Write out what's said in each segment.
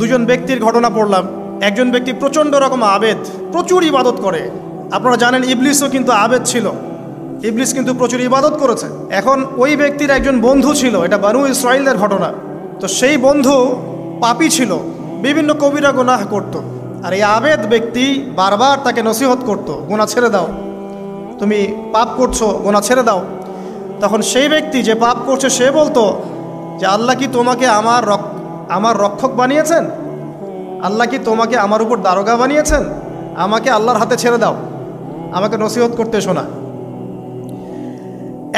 দুজন ব্যক্তির ঘটনা পড়লাম। একজন ব্যক্তি প্রচণ্ড রকম আবেদ, প্রচুর ইবাদত করে। আপনারা জানেন ইবলিসও কিন্তু আবেদ ছিল, ইবলিস কিন্তু প্রচুর ইবাদত করেছে। এখন ওই ব্যক্তির একজন বন্ধু ছিল, এটা বানু ইসরাইলের ঘটনা। তো সেই বন্ধু পাপী ছিল, বিভিন্ন কবিরা গুনাহ করত। আর এই আবেদ ব্যক্তি বারবার তাকে নসিহত করত, গুনাহ ছেড়ে দাও, তুমি পাপ করছো, গুনাহ ছেড়ে দাও। তখন সেই ব্যক্তি যে পাপ করছে সে বলতো যে আল্লাহ কি তোমাকে আমার রক্ষক বানিয়েছেন? আল্লাহ কি তোমাকে আমার উপর দারোগা বানিয়েছেন? আমাকে আল্লাহর হাতে ছেড়ে দাও, আমাকে নসিহত করতে শোনা।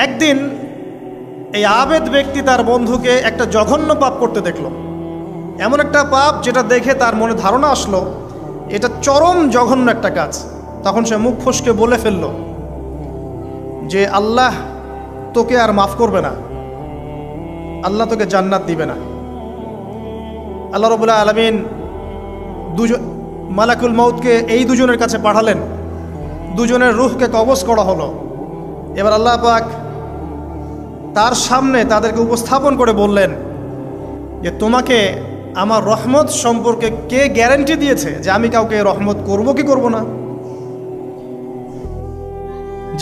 একদিন এই আবেদ ব্যক্তি তার বন্ধুকে একটা জঘন্য পাপ করতে দেখল, এমন একটা পাপ যেটা দেখে তার মনে ধারণা আসলো এটা চরম জঘন্য একটা কাজ। তখন সে মুখ ফসকে বলে ফেলল যে আল্লাহ তোকে আর মাফ করবে না, আল্লাহ তোকে জান্নাত দিবে না। আল্লাহ রাব্বুল আলামিন মালাকুল মউতকে এই দুজনের কাছে পাঠালেন, দুজনের রূহকে কবজ করা হলো। এবার আল্লাহ পাক তার সামনে তাদেরকে উপস্থাপন করে বললেন যে তোমাকে আমার রহমত সম্পর্কে কে গ্যারান্টি দিয়েছে যে আমি কাউকে রহমত করব কি করব না?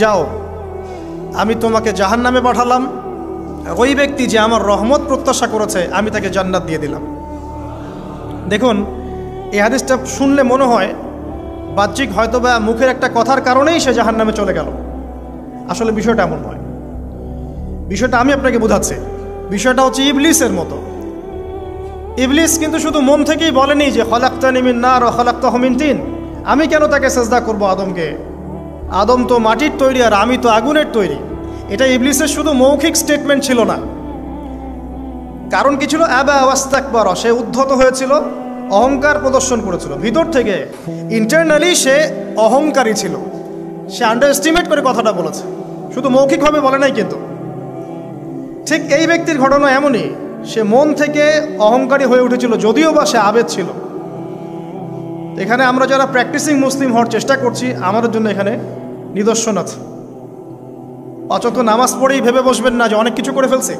যাও, আমি তোমাকে জাহান্নামে পাঠালাম, ওই ব্যক্তি যে আমার রহমত প্রত্যাশা করেছে আমি তাকে জান্নাত দিয়ে দিলাম। দেখুন, এই হাদিসটা শুনলে মনে হয় বাহ্যিক হয়তোবা মুখের একটা কথার কারণেই সে জাহান্নামে চলে গেল। আসলে বিষয়টা এমন নয়। বিষয়টা আমি আপনাকে বোঝাচ্ছি। বিষয়টা হচ্ছে ইবলিসের মতো। ইবলিস কিন্তু শুধু মন থেকেই বলেনি যে খলাকতানি মিন নার ওয়া খলাকতাহু মিন তিন, আমি কেন তাকে সেজদা করব আদমকে? আদম তো মাটির তৈরি আর আমি তো আগুনের তৈরি। এটা ইবলিসের শুধু মৌখিক স্টেটমেন্ট ছিল না, কারণ কি ছিল? আবা ওয়াস্তাকবার, সে উদ্ধত হয়েছিল, অহংকার প্রদর্শন করেছিল। ভিতর থেকে ইন্টারনালি সে অহংকারী ছিল, সে আন্ডার এস্টিমেট করে কথাটা বলেছে, শুধু মৌখিকভাবে বলে নাই। কিন্তু ঠিক এই ব্যক্তির ঘটনা এমনই, সে মন থেকে অহংকারী হয়ে উঠেছিল, যদিও বা সে আবেদ ছিল। এখানে আমরা যারা প্র্যাকটিসিং মুসলিম হওয়ার চেষ্টা করছি আমাদের জন্য এখানে নিদর্শন আছে। অচত নামাজ পড়েই ভেবে বসবেন না যে অনেক কিছু করে ফেলছে,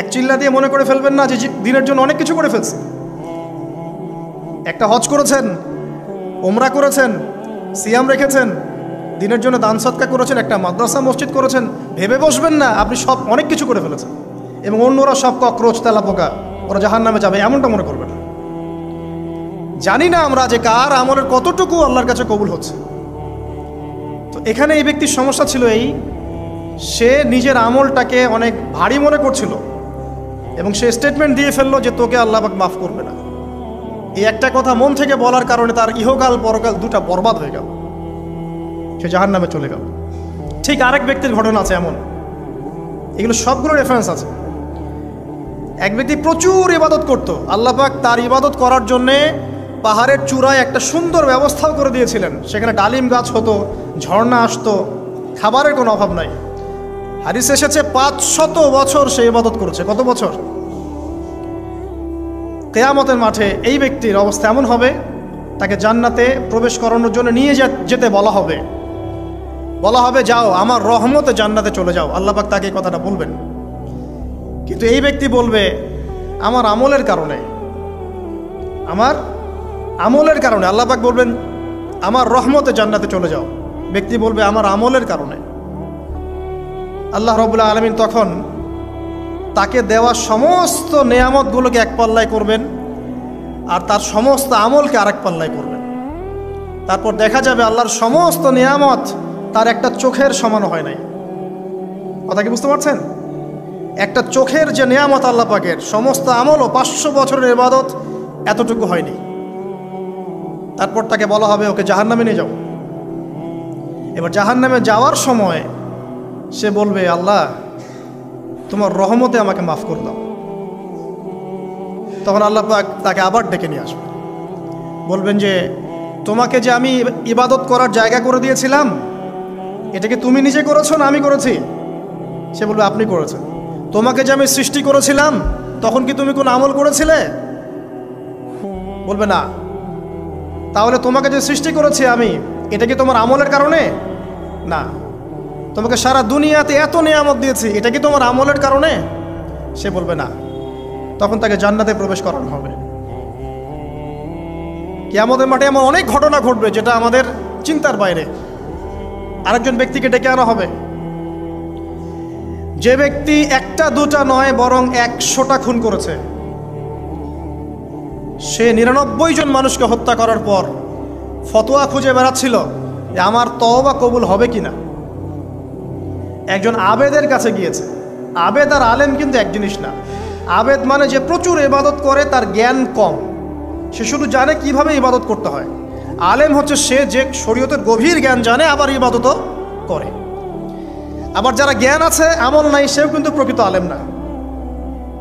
এক চিল্লা দিয়ে মনে করে ফেলবেন না যে দিনের জন্য অনেক কিছু করে ফেলছে। একটা হজ করেছেন, ওমরা করেছেন, সিয়াম রেখেছেন, দিনের জন্য দান সদকা করেছেন, একটা মাদ্রাসা মসজিদ করেছেন, ভেবে বসবেন না আপনি সব অনেক কিছু করে ফেলেছেন এবং অন্যরা সব ককরোচ তেলাপোকা, ওরা জাহান্নামে যাবে, এমনটা মনে করবেন। জানি না আমরা যে কার আমলের কতটুকু আল্লাহর কাছে কবুল হচ্ছে। তো এখানে এই ব্যক্তির সমস্যা ছিল এই, সে নিজের আমলটাকে অনেক ভারী মনে করছিল এবং সে স্টেটমেন্ট দিয়ে ফেললো যে তোকে আল্লাহ পাক মাফ করবে না। এই একটা কথা মন থেকে বলার কারণে তার ইহকাল পরকাল দুটা বরবাদ হয়ে গেল, সে জাহান্নামে চলে গেল। ঠিক আরেক ব্যক্তির ঘটনা আছে এমন, এগুলো সবগুলো রেফারেন্স আছে। এক ব্যক্তি প্রচুর ইবাদত করত, আল্লাহ পাক তার ইবাদত করার জন্যে পাহাড়ের চূড়ায় একটা সুন্দর ব্যবস্থাও করে দিয়েছিলেন। সেখানে ডালিম গাছ হতো, ঝর্ণা আসতো, খাবারের কোনো অভাব নাই। হাদিস এসেছে 500 বছর সে ইবাদত করেছে। কত বছর? কিয়ামতের মাঠে এই ব্যক্তির অবস্থা এমন হবে, তাকে জান্নাতে প্রবেশ করানোর জন্য নিয়ে যেতে বলা হবে যাও আমার রহমতে জান্নাতে চলে যাও। আল্লাহ পাক তাকে এই কথাটা বলবেন, কিন্তু এই ব্যক্তি বলবে আমার আমলের কারণে আল্লাহ পাক বলবেন আমার রহমতে জান্নাতে চলে যাও। ব্যক্তি বলবে আমার আমলের কারণে। আল্লাহ রাব্বুল আলামিন তখন তাকে দেওয়া সমস্ত নেয়ামতগুলোকে এক পাল্লায় করবেন আর তার সমস্ত আমলকে আরেক পাল্লায় করবেন। তারপর দেখা যাবে আল্লাহর সমস্ত নেয়ামত তার একটা চোখের সমান হয় নাই। কথা কি বুঝতে পারছেন? একটা চোখের যে নেয়ামত আল্লাহ পাকের, সমস্ত আমল ও 500 বছরের ইবাদত এতটুকু হয়নি। তারপর তাকে বলা হবে ওকে জাহান্নামে নিয়ে যাও। এবার জাহান্নামে যাওয়ার সময় সে বলবে আল্লাহ তোমার রহমতে আমাকে মাফ করে দাও। তখন আল্লাহ পাক তাকে আবার ডেকে নিয়ে আসবে, বলবেন যে তোমাকে যে আমি ইবাদত করার জায়গা করে দিয়েছিলাম এটা কি তুমি নিজে করেছো না আমি করেছি? সে বলবে আপনি করেছেন। তোমাকে যে আমি সৃষ্টি করেছিলাম তখন কি তুমি কোনো আমল করেছিলে? বলবে না। তাহলে তোমাকে যে সৃষ্টি করেছি আমি, এটা কি তোমার আমলের কারণে? না। তোমাকে সারা দুনিয়াতে এত নিয়ামত দিয়েছি, এটা কি তোমার আমলের কারণে? সে বলবে না। তখন তাকে জান্নাতে প্রবেশ করানো হবে। কিয়ামতের মাঠে এমন অনেক ঘটনা ঘটবে যেটা আমাদের চিন্তার বাইরে। আরেকজন ব্যক্তিকে ডেকে আনা হবে, যে ব্যক্তি একটা দুটা নয় বরং 100টা খুন করেছে। সে 99 জন মানুষকে হত্যা করার পর ফতোয়া খুঁজে বেড়াচ্ছিল যে আমার তওবা কবুল হবে কিনা। একজন আবেদের কাছে গিয়েছে। আবেদ আর আলেম কিন্তু এক জিনিস না। আবেদ মানে যে প্রচুর ইবাদত করে, তার জ্ঞান কম, সে শুধু জানে কিভাবে ইবাদত করতে হয়। আলেম হচ্ছে সে যে শরীয়তের গভীর জ্ঞান জানে, আবার ইবাদতও করে। আবার যারা জ্ঞান আছে আমল নাই, সেও কিন্তু প্রকৃত আলেম না।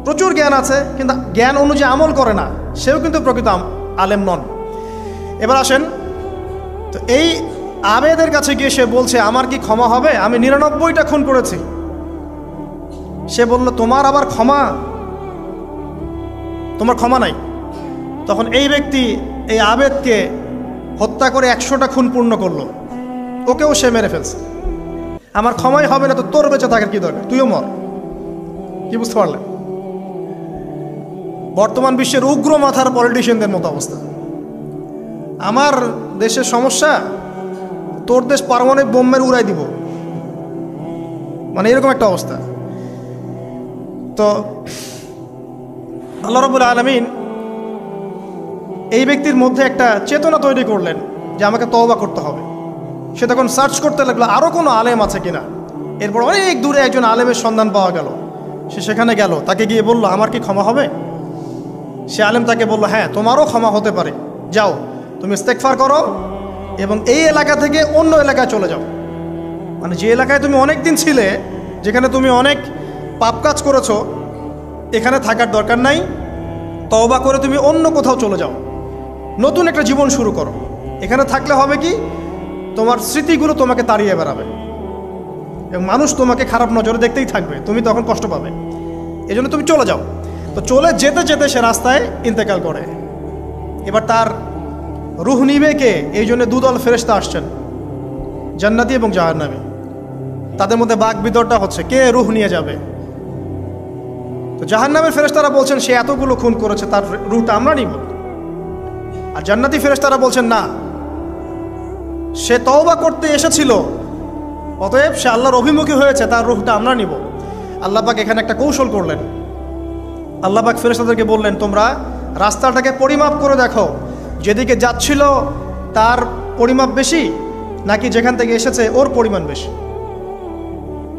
প্রচুর জ্ঞান আছে কিন্তু জ্ঞান অনুযায়ী আমল করে না, সেও কিন্তু প্রকৃত আলেম নন। এবার আসেন তো, এই আবেদের কাছে গিয়ে সে বলছে আমার কি ক্ষমা হবে, আমি 99টা খুন করেছি। সে বলল তোমার আবার ক্ষমা, তোমার ক্ষমা নাই। তখন এই ব্যক্তি এই আবেদকে হত্যা করে 100টা খুন পূর্ণ করলো, ওকেও সে মেরে ফেলছে। আমার ক্ষমাই হবে না তো তোর বেঁচে থাকার কি দরকার, তুইও মর। কি বুঝতে পারলেন? বর্তমান বিশ্বের উগ্র মাথার পলিটিশিয়ানদের মতো অবস্থা। আমার দেশের সমস্যা, তোর দেশ পারমাণবিক বোমের উড়াই দিব, মানে এরকম একটা অবস্থা। তো আল্লাহ রাব্বুল আলামিন এই ব্যক্তির মধ্যে একটা চেতনা তৈরি করলেন যে আমাকে তওবা করতে হবে। সে তখন সার্চ করতে লাগলো আরও কোনো আলেম আছে কিনা। এরপর অনেক দূরে একজন আলেমের সন্ধান পাওয়া গেল। সে সেখানে গেল, তাকে গিয়ে বলল আমার কি ক্ষমা হবে। সে আলেম তাকে বলল হ্যাঁ তোমারও ক্ষমা হতে পারে, যাও তুমি ইস্তেগফার করো এবং এই এলাকা থেকে অন্য এলাকায় চলে যাও। মানে যে এলাকায় তুমি অনেক দিন ছিলে, যেখানে তুমি অনেক পাপ কাজ করেছো, এখানে থাকার দরকার নাই। তওবা করে তুমি অন্য কোথাও চলে যাও, নতুন একটা জীবন শুরু করো। এখানে থাকলে হবে কি, তোমার স্মৃতিগুলো তোমাকে তাড়িয়ে বেড়াবে এবং মানুষ তোমাকে খারাপ নজরে দেখতেই থাকবে, তুমি তখন কষ্ট পাবে। এই জন্য তুমি চলে যাও। তো চলে যেতে যেতে সে রাস্তায় ইন্তেকাল করে। এবার তার রুহ নিবে কে? এই জন্য দুদল ফেরেশতা আসছেন, জান্নাতি এবং জাহান্নামী। তাদের মধ্যে বাক বিতরটা হচ্ছে কে রুহ নিয়ে যাবে। তো জাহান্নামের ফেরেশতারা বলছেন সে এতগুলো খুন করেছে, তার রুহটা আমরা নিব। আর জান্নাতি ফেরেশতারা বলছেন না, সে তওবা করতে এসেছিল, অতএব সে আল্লাহর অভিমুখী হয়েছে, তার রুহটা আমরা নিব। আল্লাহ পাক এখানে একটা কৌশল করলেন। আল্লাহ পাক ফেরেশতাদেরকে বললেন তোমরা রাস্তাটাকে পরিমাপ করে দেখো, যেদিকে যাচ্ছিল তার পরিমাপ বেশি নাকি যেখান থেকে এসেছে ওর পরিমাণ বেশি।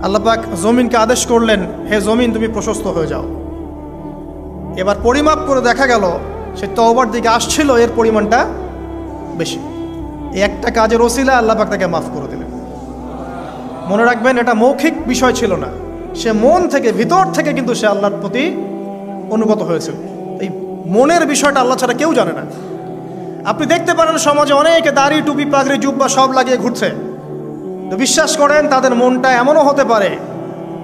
আল্লাহ পাক জমিনকে আদেশ করলেন হে জমিন তুমি প্রশস্ত হয়ে যাও। এবার পরিমাপ করে দেখা গেল সে তওবার দিকে আসছিল, এর পরিমাণটা বেশি। এই একটা কাজের ওসিলা আল্লাহ পাক তাকে মাফ করে দিলেন। মনে রাখবেন এটা মৌখিক বিষয় ছিল না, সে মন থেকে ভিতর থেকে কিন্তু সে আল্লাহর প্রতি অনুগত হয়েছিল। এই মনের বিষয়টা আল্লাহ ছাড়া কেউ জানে না। আপনি দেখতে পারেন সমাজে অনেকে দাড়ি টুপি পাগড়ি জুব্বা সব লাগিয়ে ঘুরছে, তো বিশ্বাস করেন তাদের মনটা এমনও হতে পারে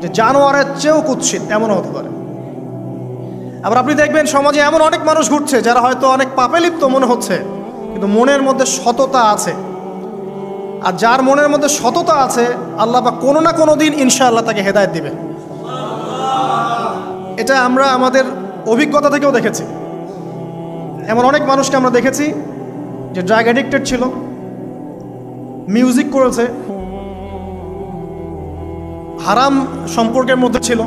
যে জানোয়ারের চেয়েও কুৎসিত, এমনও হতে পারে। আবার আপনি দেখবেন সমাজে এমন অনেক মানুষ ঘুরছে যারা হয়তো অনেক পাপে লিপ্ত মনে হচ্ছে, কিন্তু মনের মধ্যে সততা আছে। আর যার মনের মধ্যে সততা আছে আল্লাহ বা কোনো না কোনো দিন ইনশাআল্লাহ তাকে হেদায়েত দিবে। এটা আমরা আমাদের অভিজ্ঞতা থেকেও দেখেছি। এমন অনেক মানুষকে আমরা দেখেছি যে ড্রাগ অ্যাডিক্টেড ছিল, মিউজিক করেছে, হারাম সম্পর্কের মধ্যে ছিল,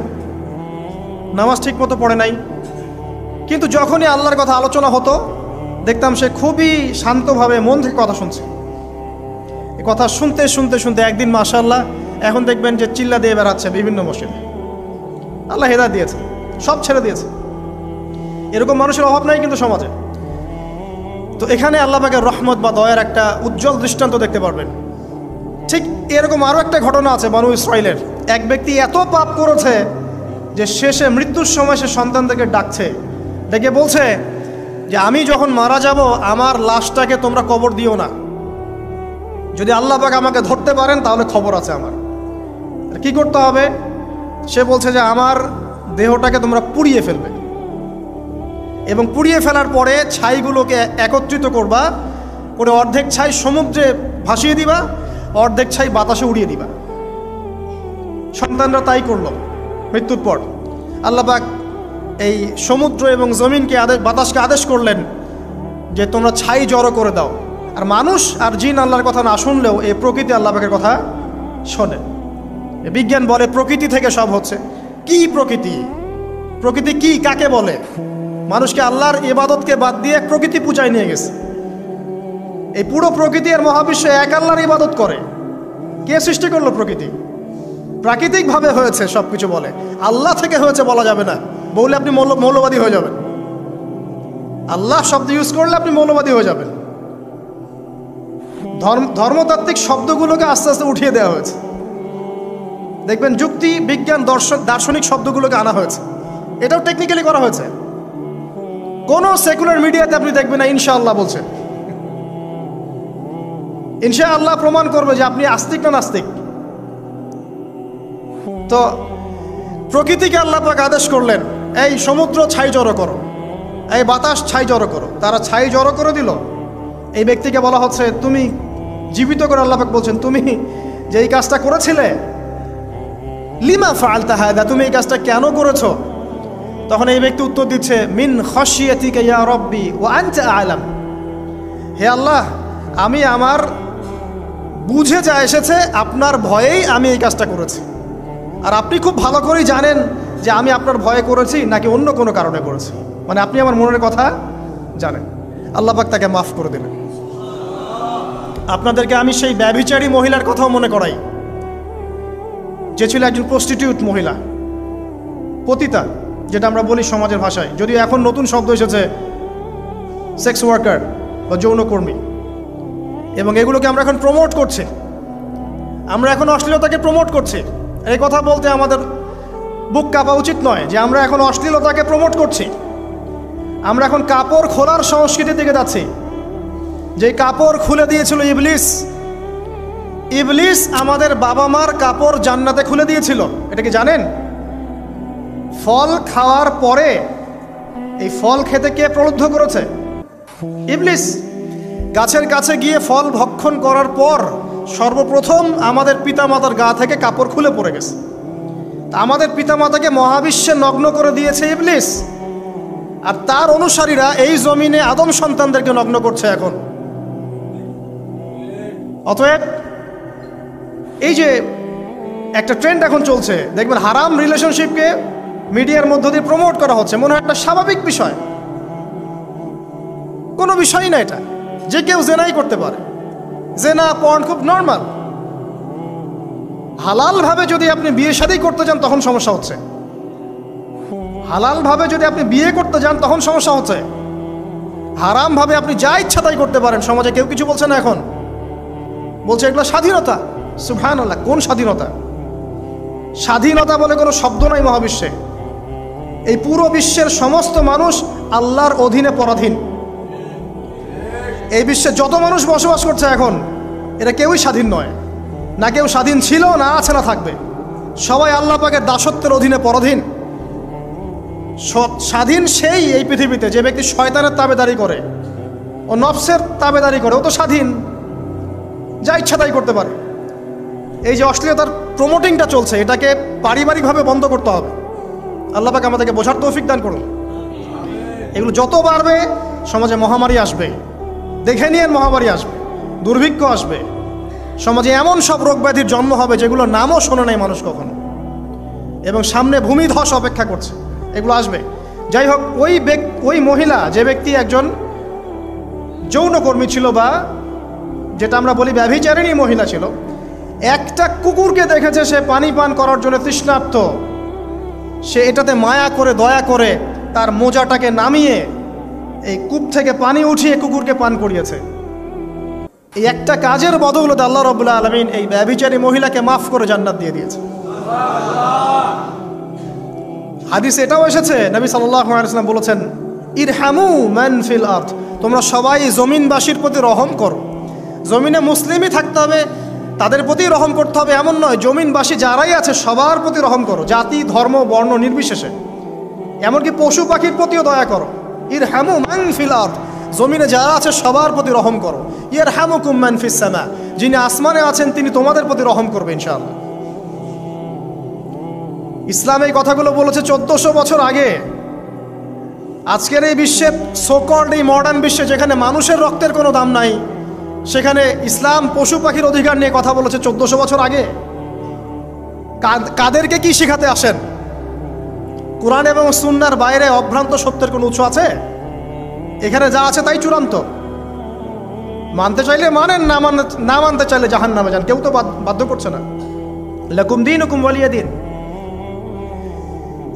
নামাজ ঠিক মতো পড়ে নাই, কিন্তু যখনই আল্লাহর কথা আলোচনা হতো দেখতাম সে খুবই শান্তভাবে মন থেকে কথা শুনছে। এই কথা শুনতে শুনতে শুনতে একদিন মাশাআল্লাহ এখন দেখবেন যে চিল্লা দিয়ে বেড়াচ্ছে বিভিন্ন মসজিদে। আল্লাহ হেদায়েত দিয়েছে, সব ছেড়ে দিয়েছে। এরকম মানুষের অভাব নাই কিন্তু সমাজে। তো এখানে আল্লাহ পাকের রহমত বা দয়ার একটা উজ্জ্বল দৃষ্টান্ত দেখতে পারবেন। ঠিক এরকম আরও একটা ঘটনা আছে বনু ইসরাইলের। এক ব্যক্তি এত পাপ করেছে যে শেষে মৃত্যুর সময় সে সন্তানদেরকে ডাকছে, ডেকে বলছে যে আমি যখন মারা যাব আমার লাশটাকে তোমরা কবর দিও না, যদি আল্লাহ পাক আমাকে ধরতে পারেন তাহলে খবর আছে আমার। কি করতে হবে? সে বলছে যে আমার দেহটাকে তোমরা পুড়িয়ে ফেলবে এবং পুড়িয়ে ফেলার পরে ছাইগুলোকে একত্রিত করবা, করে অর্ধেক ছাই সমুদ্রে ভাসিয়ে দিবা, অর্ধেক ছাই বাতাসে উড়িয়ে দিবা। সন্তানরা তাই করল। মৃত্যুর পর আল্লাহ পাক এই সমুদ্র এবং জমিনকে বাতাসকে আদেশ করলেন যে তোমরা ছাই জড়ো করে দাও। আর মানুষ আর জিন আল্লাহর কথা না শুনলেও এই প্রকৃতি আল্লাহ পাকের কথা শোনে। বিজ্ঞান বলে প্রকৃতি থেকে সব হচ্ছে। কি প্রকৃতি? প্রকৃতি কি, কাকে বলে? মানুষকে আল্লাহর ইবাদতকে বাদ দিয়ে প্রকৃতি পূজায় নিয়ে গেছে। এই পুরো প্রকৃতি আর মহাবিশ্ব এক আল্লাহর ইবাদত করে। কে সৃষ্টি করলো প্রকৃতি? প্রাকৃতিকভাবে হয়েছে সব কিছু বলে, আল্লাহ থেকে হয়েছে বলা যাবে না। বললে আপনি মৌলবাদী হয়ে যাবেন। আল্লাহ শব্দ ইউজ করলে আপনি মৌলবাদী হয়ে যাবেন। ধর্মতাত্ত্বিক শব্দগুলোকে আস্তে আস্তে উঠিয়ে দেওয়া হয়েছে। দেখবেন যুক্তি, বিজ্ঞান, দার্শনিক শব্দগুলোকে আনা হয়েছে। এটাও টেকনিক্যালি করা হয়েছে। কোনো সেকুলার মিডিয়াতে আপনি দেখবেন না ইনশাআল্লাহ বলছে। ইনশাআল্লাহ প্রমাণ করবে যে আপনি আস্তিক না নাস্তিক। তো প্রকৃতিকে আল্লাহ পাক আদেশ করলেন, এই সমুদ্র ছাই জড়ো করো, এই বাতাস ছাই জড়ো করো। তারা ছাই জড়ো করে দিল। এই ব্যক্তিকে বলা হচ্ছে তুমি জীবিত করে আল্লাহ পাক বলছেন তুমি যে এই কাজটা করেছিলে, লিমা ফাআলতা হাদা, তুমি এই কাজটা কেন করেছো? তখন এই ব্যক্তি উত্তর দিচ্ছে, মিন খাশিয়াতিকা ইয়া রাব্বি ওয়া আনতা আ'লাম। হে আল্লাহ, আমি আমার বুঝে যা এসেছে আপনার ভয়েই আমি এই কাজটা করেছি। আর আপনি খুব ভালো করেই জানেন যে আমি আপনার ভয়ে করেছি নাকি অন্য কোনো কারণে করেছি। মানে আপনি আমার মনের কথা জানেন। আল্লাহ পাক তাকে মাফ করে দিলেন। আপনাদেরকে আমি সেই ব্যভিচারী মহিলার কথাও মনে করাই, যে ছিল একজন প্রস্টিটিউট মহিলা, পতিতা, যেটা আমরা বলি সমাজের ভাষায়। যদিও এখন নতুন শব্দ এসেছে সেক্স ওয়ার্কার বা যৌনকর্মী, এবং এগুলোকে আমরা এখন প্রমোট করছি। আমরা এখন অশ্লীলতাকে প্রমোট করছি। এই কথা বলতে আমাদের বুক কাঁপা উচিত নয় যে আমরা এখন অশ্লীলতাকে প্রমোট করছি। আমরা এখন কাপড় খোলার সংস্কৃতির দিকে যাচ্ছি। যে কাপড় খুলে দিয়েছিল ইবলিস। ইবলিস আমাদের বাবা মার কাপড় জান্নাতে খুলে দিয়েছিল, এটা কি জানেন? ফল খাওয়ার পরে এই ফল খেতে কে প্রলুব্ধ করেছে? ইবলিস। গাছের কাছে গিয়ে ফল ভক্ষণ করার পর সর্বপ্রথম আমাদের পিতামাতার গা থেকে কাপড় খুলে পড়ে গেছে। আমাদের পিতামাতাকে মহাবিশ্বে নগ্ন করে দিয়েছে ইবলিস, আর তার অনুসারীরা এই জমিনে আদম সন্তানদেরকে নগ্ন করছে এখন। অতএব এই যে একটা ট্রেন্ড এখন চলছে, দেখবেন হারাম রিলেশনশিপকে মিডিয়ার মধ্য দিয়ে প্রমোট করা হচ্ছে, মনে হয় একটা স্বাভাবিক বিষয়। কোনো বিষয়ই না এটা, যে কেউ জেনাই করতে পারে। জেনা, পর্ন খুব নর্মাল। হালালভাবে যদি আপনি বিয়ে শাদী করতে যান তখন সমস্যা হচ্ছে। হালালভাবে যদি আপনি বিয়ে করতে যান তখন সমস্যা হচ্ছে। হারামভাবে আপনি যা ইচ্ছা তাই করতে পারেন, সমাজে কেউ কিছু বলছে না। এখন বলছে এগুলো স্বাধীনতা। সুবহানাল্লাহ, কোন স্বাধীনতা? স্বাধীনতা বলে কোনো শব্দ নাই মহাবিশ্বে। এই পুরো বিশ্বের সমস্ত মানুষ আল্লাহর অধীনে পরাধীন। এই বিশ্বে যত মানুষ বসবাস করছে এখন, এরা কেউই স্বাধীন নয়। না কেউ স্বাধীন ছিল, না আছে, না থাকবে। সবাই আল্লাহ পাকের দাসত্বের অধীনে পরাধীন। স্বাধীন সেই এই পৃথিবীতে যে ব্যক্তি শয়তানের তাবেদারি করে, ও নফসের তাবেদারি করে, ও তো স্বাধীন, যা ইচ্ছা তাই করতে পারে। এই যে অশ্লীলতার প্রমোটিংটা চলছে, এটাকে পারিবারিকভাবে বন্ধ করতে হবে। আল্লাহ পাক আমাদেরকে বোঝার তৌফিক দান করুন। এগুলো যত বাড়বে সমাজে মহামারী আসবে, দেখে নিয়ে মহামারী আসবে, দুর্ভিক্ষ আসবে, সমাজে এমন সব রোগ ব্যাধির জন্ম হবে যেগুলো নামও শোনে নাই মানুষ কখনো, এবং সামনে ভূমিধস অপেক্ষা করছে, এগুলো আসবে। যাই হোক, ওই মহিলা, যে ব্যক্তি একজন যৌনকর্মী ছিল, বা যেটা আমরা বলি ব্যভিচারিণী মহিলা ছিল, একটা কুকুরকে দেখেছে সে পানি পান করার জন্য তৃষ্ণার্ত। সে এটাতে মায়া করে, দয়া করে তার মোজাটাকে নামিয়ে এই কূপ থেকে পানি উঠিয়ে কুকুরকে পান করিয়েছে। এই একটা কাজের বদৌলতে আল্লাহ রাব্বুল আলামিন এই ব্যভিচারী মহিলাকে মাফ করে জান্নাত দিয়ে দিয়েছে। হাদিস এটাও এসেছে, নবী সাল্লাল্লাহু আলাইহি ওয়াসাল্লাম বলেছেন, ইরহামু মান ফিল আরদ, তোমরা সবাই জমিনবাসীর প্রতি রহম করো। জমিনে মুসলিমই থাকতে হবে, তাদের প্রতি রহম করতে হবে এমন নয়। জমিনবাসী যারাই আছে সবার প্রতি রহম করো, জাতি, ধর্ম, বর্ণ নির্বিশেষে। এমনকি পশু পাখির প্রতিও দয়া করো। ইরহামু মান ফিল আরদ, জমিনে যারা আছে সবার প্রতি রহম করো। ইয়ারহামুকুম মান ফিস সামা, যিনি আসমানে আছেন তিনি তোমাদের প্রতি রহম করবে ইনশাআল্লাহ। ইসলাম এই কথাগুলো বলেছে 1400 বছর আগে। আজকের এই বিশ্বে, সোকল্ড এই মডার্ন বিশ্বে, যেখানে মানুষের রক্তের কোনো দাম নাই, সেখানে ইসলাম পশু পাখির অধিকার নিয়ে কথা বলেছে 1400 বছর আগে। কাদেরকে কি শিখাতে আসেন? কোরআন এবং সুন্নাহর বাইরে অভ্রান্ত সত্যের কোনো উৎস আছে? এখানে যা আছে তাই চূড়ান্ত। মানতে চাইলে মানেন, না মানতে চাইলে জাহান্নামে যান, কেউ তো বাধ্য করছে না। লাকুম দীনুকুম ওয়ালিয়া দিন।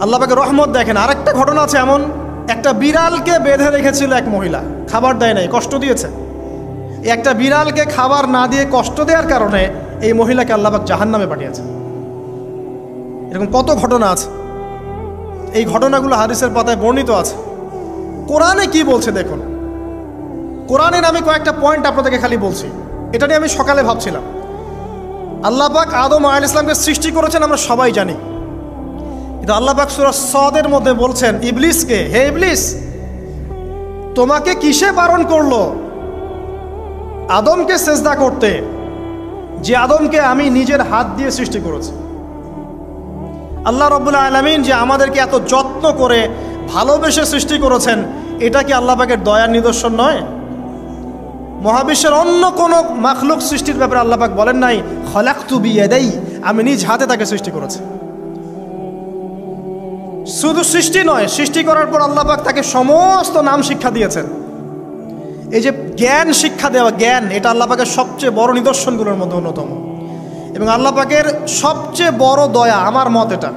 আল্লাহ পাকের রহমত দেখেন। আরেকটা ঘটনা আছে এমন, একটা বিড়ালকে বেঁধে রেখেছিল এক মহিলা, খাবার দেয় নাই, কষ্ট দিয়েছে। একটা বিড়ালকে খাবার না দিয়ে কষ্ট দেওয়ার কারণে এই মহিলাকে আল্লাহ পাক জাহান্নামে পাঠিয়েছে। এরকম কত ঘটনা আছে। এই ঘটনাগুলো হাদিসের পাতায় বর্ণিত আছে। কোরআনে কি বলছে দেখুন। কোরআনের আমি কয়েকটা পয়েন্ট আপনাদেরকে খালি বলছি, এটা নিয়ে আমি সকালে ভাবছিলাম। আল্লাহ পাক আদম আলাইহিস সালামকে সৃষ্টি করেছেন আমরা সবাই জানি, কিন্তু আল্লাহ পাক সূরা সদের মধ্যে বলছেন ইবলিসকে, হে ইবলিস, তোমাকে কিসে বারণ করলো আদমকে সেজদা করতে, যে আদমকে আমি নিজের হাত দিয়ে সৃষ্টি করেছি। আল্লাহ রাব্বুল আলামিন যে আমাদেরকে এত যত্ন করে ভালোবেসে সৃষ্টি করেছেন, এটা কি আল্লাহ পাকের দয়ার নিদর্শন নয়? মহাবিশ্বের অন্য কোনো মাখলুক সৃষ্টির ব্যাপারে আল্লাহ পাক বলেন নাই খলাকতু বিয়াদাই, আমি নিজ হাতে তাকে সৃষ্টি করেছি। শুধু সৃষ্টি নয়, সৃষ্টি করার পর আল্লাহ পাক তাকে সমস্ত নাম শিক্ষা দিয়েছেন। এই যে জ্ঞান শিক্ষা দেওয়া, জ্ঞান, এটা আল্লাহ পাকের সবচেয়ে বড় নিদর্শনগুলোর মধ্যে অন্যতম। এবং আল্লাহ পাকের সবচেয়ে বড় দয়া, আমার মত এটা,